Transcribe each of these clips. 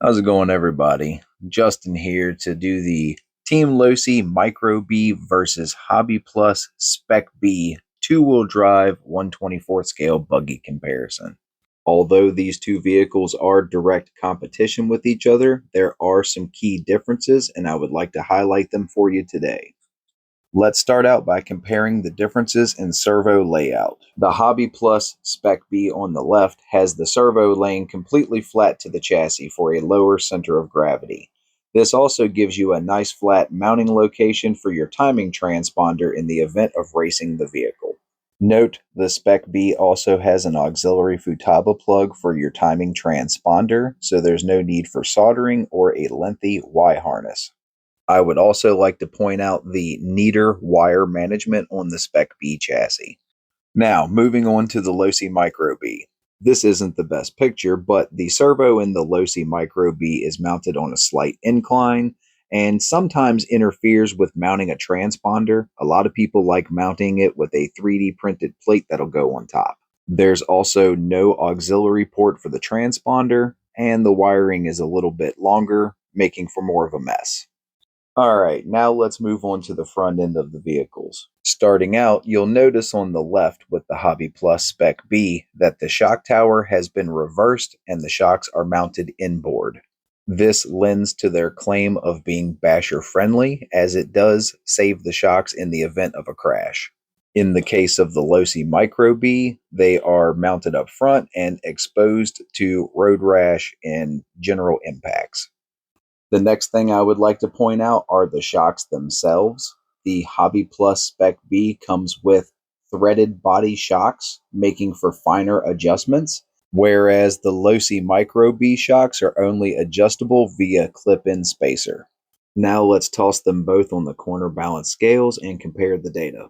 How's it going, everybody? Justin here to do the Team Losi Micro B versus HobbyPlus Speck-B two-wheel drive 1/24th scale buggy comparison. Although these two vehicles are direct competition with each other, there are some key differences, and I would like to highlight them for you today. Let's start out by comparing the differences in servo layout. The HobbyPlus Speck-B on the left has the servo laying completely flat to the chassis for a lower center of gravity. This also gives you a nice flat mounting location for your timing transponder in the event of racing the vehicle. Note, the Speck-B also has an auxiliary Futaba plug for your timing transponder, so there's no need for soldering or a lengthy Y harness. I would also like to point out the neater wire management on the Speck-B chassis. Now, moving on to the Losi Micro B. This isn't the best picture, but the servo in the Losi Micro B is mounted on a slight incline and sometimes interferes with mounting a transponder. A lot of people like mounting it with a 3D printed plate that'll go on top. There's also no auxiliary port for the transponder, and the wiring is a little bit longer, making for more of a mess. Alright, now let's move on to the front end of the vehicles. Starting out, you'll notice on the left with the HobbyPlus Speck-B that the shock tower has been reversed and the shocks are mounted inboard. This lends to their claim of being basher friendly, as it does save the shocks in the event of a crash. In the case of the Losi Micro B, they are mounted up front and exposed to road rash and general impacts. The next thing I would like to point out are the shocks themselves. The HobbyPlus Speck-B comes with threaded body shocks, making for finer adjustments, whereas the Losi Micro B shocks are only adjustable via clip-in spacer. Now let's toss them both on the corner balance scales and compare the data.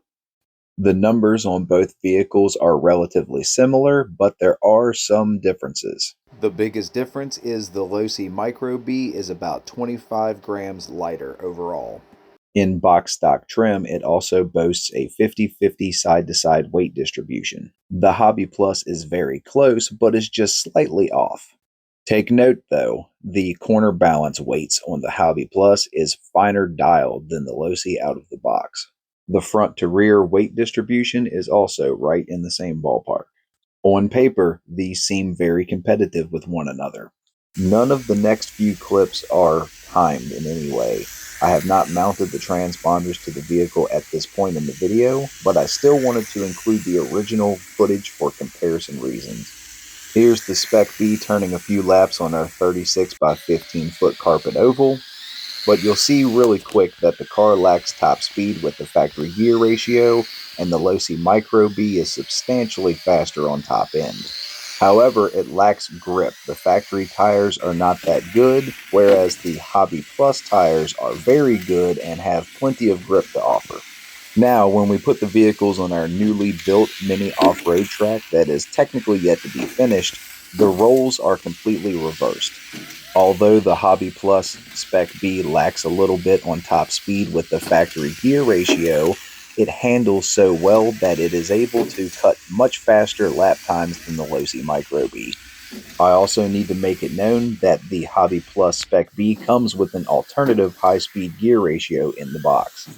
The numbers on both vehicles are relatively similar, but there are some differences. The biggest difference is the Losi Micro B is about 25 grams lighter overall. In box stock trim, it also boasts a 50-50 side-to-side weight distribution. The HobbyPlus is very close, but is just slightly off. Take note, though, the corner balance weights on the HobbyPlus is finer dialed than the Losi out of the box. The front to rear weight distribution is also right in the same ballpark. On paper, these seem very competitive with one another. None of the next few clips are timed in any way. I have not mounted the transponders to the vehicle at this point in the video, but I still wanted to include the original footage for comparison reasons. Here's the Speck-B turning a few laps on our 36 by 15 foot carpet oval. But you'll see really quick that the car lacks top speed with the factory gear ratio, and the Losi Micro B is substantially faster on top end. However, it lacks grip. The factory tires are not that good, whereas the HobbyPlus tires are very good and have plenty of grip to offer. Now, when we put the vehicles on our newly built mini off-road track that is technically yet to be finished, the roles are completely reversed. Although the HobbyPlus Speck-B lacks a little bit on top speed with the factory gear ratio, it handles so well that it is able to cut much faster lap times than the Losi Micro B. I also need to make it known that the HobbyPlus Speck-B comes with an alternative high-speed gear ratio in the box.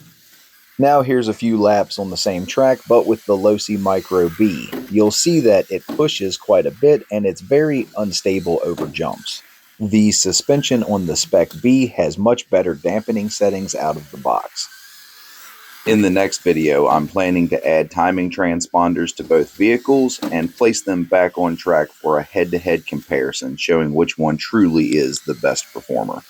Now here's a few laps on the same track, but with the Losi Micro B. You'll see that it pushes quite a bit and it's very unstable over jumps. The suspension on the Speck-B has much better dampening settings out of the box. In the next video, I'm planning to add timing transponders to both vehicles and place them back on track for a head-to-head comparison showing which one truly is the best performer.